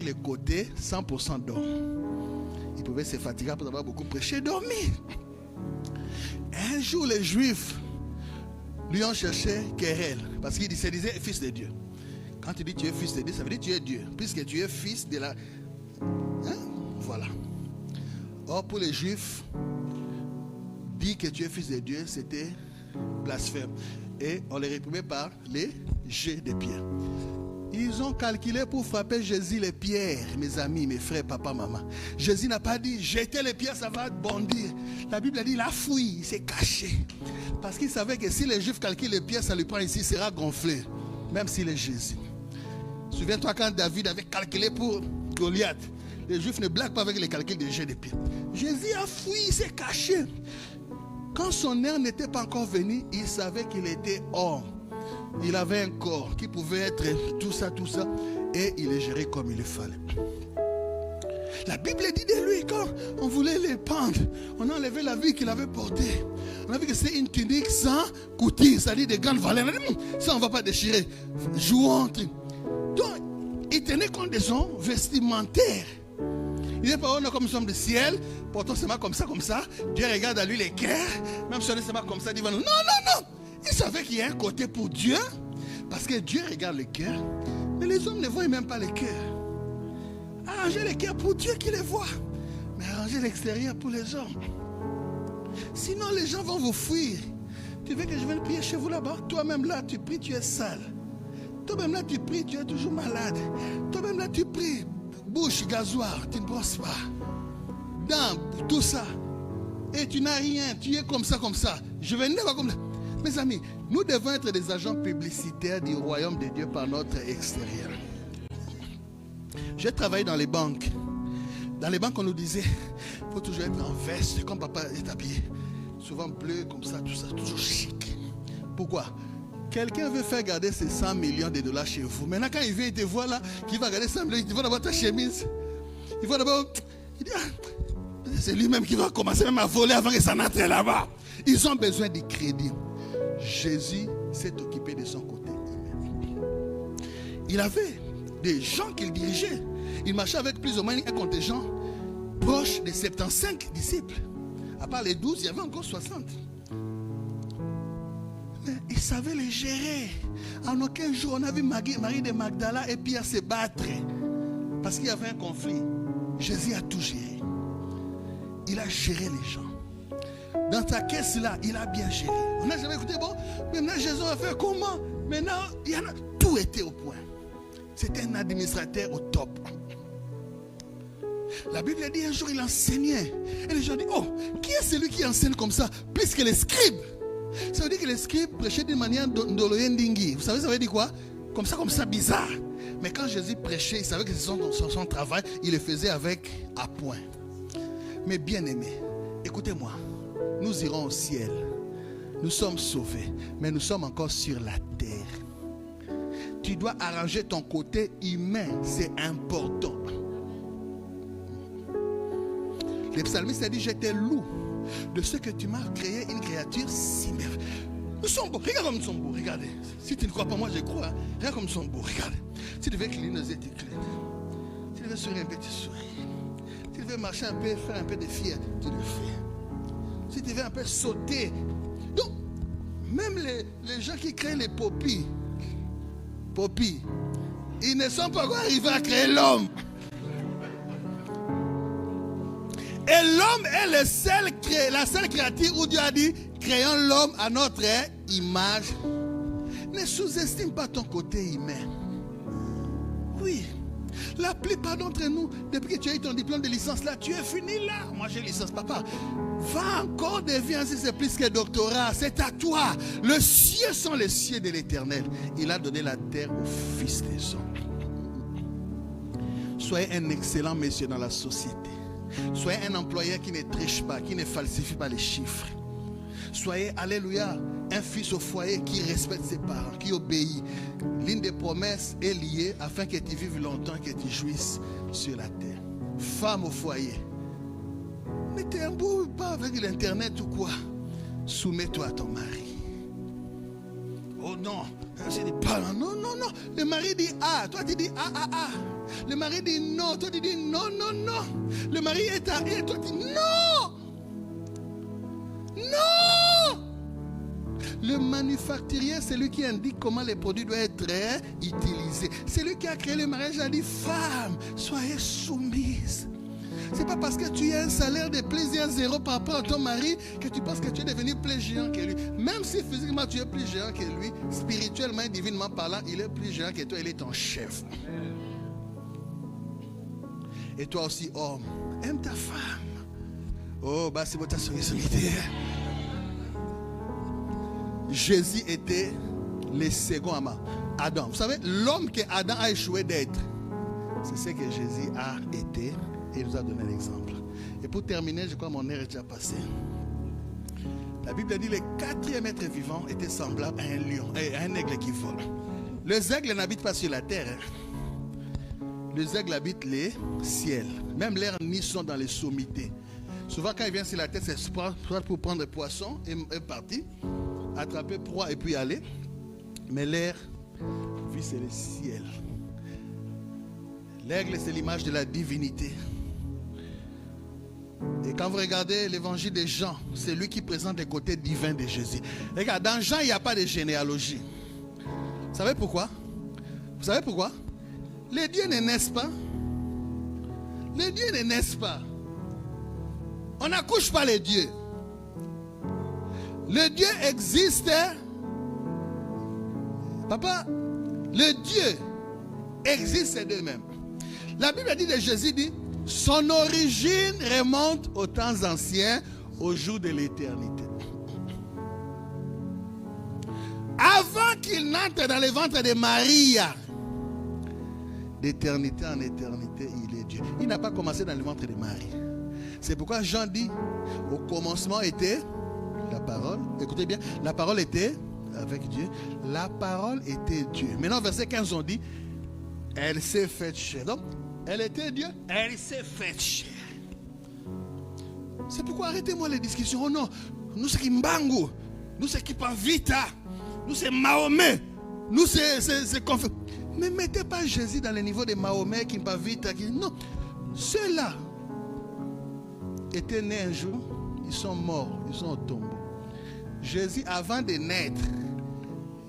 les côtés 100% d'or. Il pouvait se fatiguer pour avoir beaucoup prêché et dormir. Un jour, les Juifs lui ont cherché querelle parce qu'il se disait fils de Dieu. Quand tu dis tu es fils de Dieu, ça veut dire que tu es Dieu, puisque tu es fils de la... Voilà. Or, pour les Juifs, dire que tu es fils de Dieu, c'était blasphème. Et on les réprimait par les jets de pierre. Ils ont calculé pour frapper Jésus les pierres, mes amis, mes frères, papa, maman. Jésus n'a pas dit jetez les pierres, ça va bondir. La Bible a dit il a fui, il s'est caché. Parce qu'il savait que si les Juifs calculent les pierres, ça lui prend ici, il sera gonflé. Même s'il est Jésus. Souviens-toi quand David avait calculé pour Goliath. Les Juifs ne blaguent pas avec les calculs des jets de pierre. Jésus a fui, il s'est caché. Quand son heure n'était pas encore venue, il savait qu'il était homme. Il avait un corps qui pouvait être tout ça, et il est géré comme il le fallait. La Bible dit de lui, quand on voulait le pendre, on a enlevé la vie qu'il avait portée. On a vu que c'est une tunique sans couture, c'est-à-dire de grande valeur. Ça, on ne va pas déchirer. Jouons. Donc, il tenait compte de son vestimentaire. Il n'est pas comme nous sommes du ciel, portons seulement comme ça. Dieu regarde à lui les cœurs, même si on est seulement comme ça, il dit non. Il savait qu'il y a un côté pour Dieu, parce que Dieu regarde les cœurs, mais les hommes ne voient même pas les cœurs. Arrangez les cœurs pour Dieu qui les voit, mais arrangez l'extérieur pour les hommes. Sinon, les gens vont vous fuir. Tu veux que je vienne prier chez vous là-bas? Toi-même là, tu pries, tu es sale. Toi-même là, tu pries, tu es toujours malade. Toi-même là, tu pries, bouche, gasoire, tu ne brosses pas. Dents, tout ça. Et tu n'as rien, tu es comme ça. Je vais ne pas comme ça. Mes amis, nous devons être des agents publicitaires du royaume de Dieu par notre extérieur. J'ai travaillé dans les banques. Dans les banques, on nous disait, il faut toujours être en veste, comme papa est habillé. Souvent bleu, comme ça, tout ça, toujours chic. Pourquoi? Quelqu'un veut faire garder ses 100 millions de dollars chez vous. Maintenant, quand il vient, il te voit là, qu'il va garder 100 millions, il va d'abord ta chemise. Il va d'abord, il dit, c'est lui-même qui va commencer même à voler avant que ça n'entre là-bas. Ils ont besoin de crédit. Jésus s'est occupé de son côté. Il avait des gens qu'il dirigeait. Il marchait avec plus ou moins un contingent proche de 75 disciples. À part les 12, il y avait encore 60. Mais il savait les gérer. En aucun jour, on a vu Marie de Magdala et Pierre se battre. Parce qu'il y avait un conflit. Jésus a tout géré. Il a géré les gens. Dans ta caisse là, il a bien géré. On n'a jamais écouté, bon, maintenant Jésus a fait comment? Maintenant, il y en a, tout était au point. C'était un administrateur au top. La Bible dit un jour il enseignait. Et les gens disent, oh, qui est celui qui enseigne comme ça? Plus que les scribes. Ça veut dire que les scribes prêchaient d'une manière ndoloyendingi. Vous savez, ça veut dire quoi? Comme ça, bizarre. Mais quand Jésus prêchait, il savait que c'est son travail. Il le faisait avec appoint. Mais bien aimé, écoutez-moi. Nous irons au ciel. Nous sommes sauvés. Mais nous sommes encore sur la terre. Tu dois arranger ton côté humain. C'est important. Le psalmiste a dit, je te loue de ce que tu m'as créé une créature si merveilleuse. Nous sommes beaux. Regarde comme nous sommes beaux. Regardez. Si tu ne crois pas, moi je crois. Regarde comme nous sommes beaux. Regardez. Si tu veux cligner nos yeux, tu clignes. Si tu veux sourire un peu, tu souris. Si tu veux marcher un peu, faire un peu de fier, tu le fais. Si tu veux un peu sauter. Donc, même les gens qui créent les poppies, ils ne sont pas encore arrivés à créer l'homme. Et l'homme est la seule créature où Dieu a dit, créons l'homme à notre image. Ne sous-estime pas ton côté humain. Oui. La plupart d'entre nous, depuis que tu as eu ton diplôme de licence là, tu es fini là. Moi j'ai licence, papa. Va encore, deviens si c'est plus que doctorat. C'est à toi. Les cieux sont les cieux de l'Éternel. Il a donné la terre au Fils des hommes. Soyez un excellent monsieur dans la société. Soyez un employeur qui ne triche pas, qui ne falsifie pas les chiffres. Soyez, alléluia, un fils au foyer qui respecte ses parents, qui obéit. L'une des promesses est liée afin que tu vives longtemps, que tu jouisses sur la terre. Femme au foyer, ne t'embrouille pas avec l'internet ou quoi. Soumets-toi à ton mari. Oh non, je dis pas non. Le mari dit ah, toi tu dis ah. Le mari dit non. Toi, tu dis non, non, non. Le mari est à et toi, tu dis non. Non. Le manufacturier, c'est lui qui indique comment les produits doivent être utilisés. C'est lui qui a créé le mariage. A dit, femme, soyez soumise. C'est pas parce que tu as un salaire de plaisir zéro par rapport à ton mari que tu penses que tu es devenu plus géant que lui. Même si physiquement tu es plus géant que lui, spirituellement et divinement parlant, il est plus géant que toi, il est ton chef. Et toi aussi, homme, aime ta femme. Oh, bah c'est votre sollicité. Jésus était le second Adam. Vous savez, l'homme que Adam a échoué d'être, c'est ce que Jésus a été et il nous a donné l'exemple. Et pour terminer, je crois que mon heure est déjà passée. La Bible dit que le quatrième être vivant était semblable à un lion, à un aigle qui vole. Les aigles n'habitent pas sur la terre. Les aigles habitent les ciels. Même leurs nids sont dans les sommités. Souvent, quand ils viennent sur la terre, c'est soit pour prendre des poissons et partir, attraper proie et puis aller. Mais l'air vie, c'est le ciel. L'aigle, c'est l'image de la divinité. Et quand vous regardez l'évangile de Jean, c'est lui qui présente les côtés divins de Jésus. Regarde, dans Jean, il n'y a pas de généalogie. Vous savez pourquoi? Vous savez pourquoi? Les dieux ne naissent pas. Les dieux ne naissent pas. On n'accouche pas les dieux. Les dieux existent. Papa, les dieux existent d'eux-mêmes. La Bible dit de Jésus, dit, son origine remonte aux temps anciens, au jour de l'éternité. Avant qu'il n'entre dans le ventre de Maria, d'éternité en éternité, il est Dieu. Il n'a pas commencé dans le ventre de Marie. C'est pourquoi Jean dit, au commencement était la parole. Écoutez bien, la parole était avec Dieu. La parole était Dieu. Maintenant, verset 15, on dit, elle s'est faite chair. Donc, elle était Dieu, elle s'est faite chair. C'est pourquoi arrêtez-moi les discussions. Oh non, nous c'est Kimbangu, nous c'est Kipavita, nous c'est Mahomet, nous c'est conflit. Mais mettez pas Jésus dans le niveau de Mahomet, Kipavita. Non, ceux-là étaient nés un jour, ils sont morts, ils sont au tombeau. Jésus, avant de naître,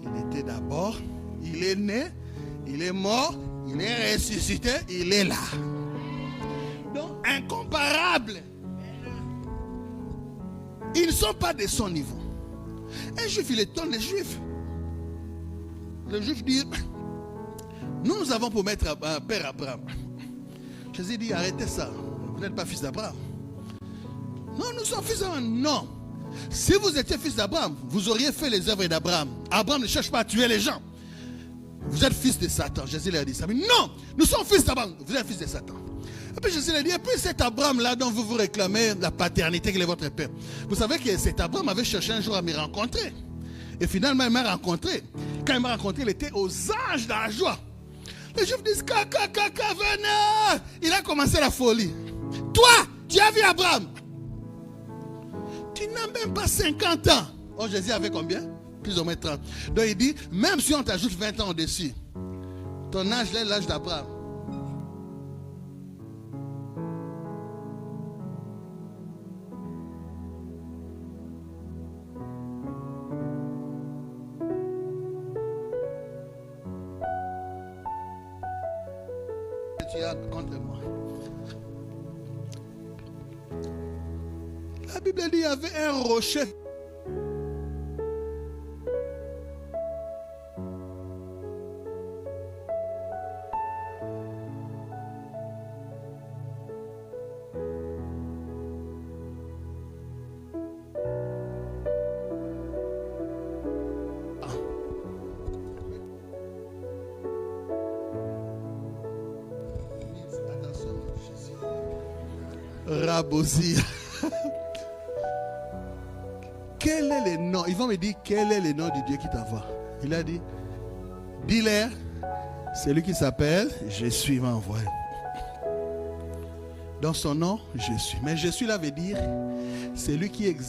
il était d'abord, il est né, il est mort, il est ressuscité, il est là. Donc, incomparable. Ils ne sont pas de son niveau. Un juif, il étonne les juifs. Le juif dit, nous avons pour mettre un père Abraham. Jésus dit, arrêtez ça. Vous n'êtes pas fils d'Abraham. Non, nous sommes fils d'Abraham. Non. Si vous étiez fils d'Abraham, vous auriez fait les œuvres d'Abraham. Abraham ne cherche pas à tuer les gens. Vous êtes fils de Satan. Jésus leur a dit ça. Mais non, nous sommes fils d'Abraham. Vous êtes fils de Satan. Et puis Jésus leur a dit, et puis cet Abraham-là dont vous vous réclamez la paternité qu'il est votre père. Vous savez que cet Abraham avait cherché un jour à me rencontrer. Et finalement, il m'a rencontré. Quand il m'a rencontré, il était aux anges dans la joie. Les Juifs disent, caca, venez. Il a commencé la folie. Toi, tu as vu Abraham. Tu n'as même pas 50 ans. Oh, Jésus avait combien? Plus ou moins 30. Donc il dit, même si on t'ajoute 20 ans au-dessus, ton âge est l'âge d'Abraham. Tu as contre moi. La Bible dit qu'il y avait un rocher. Rabosia. Quel est le nom? Ils vont me dire quel est le nom du Dieu qui t'envoie. Il a dit, dis-leur, c'est lui qui s'appelle Je suis m'a envoyé. Dans son nom, je suis. Mais je suis là veut dire, c'est lui qui existe.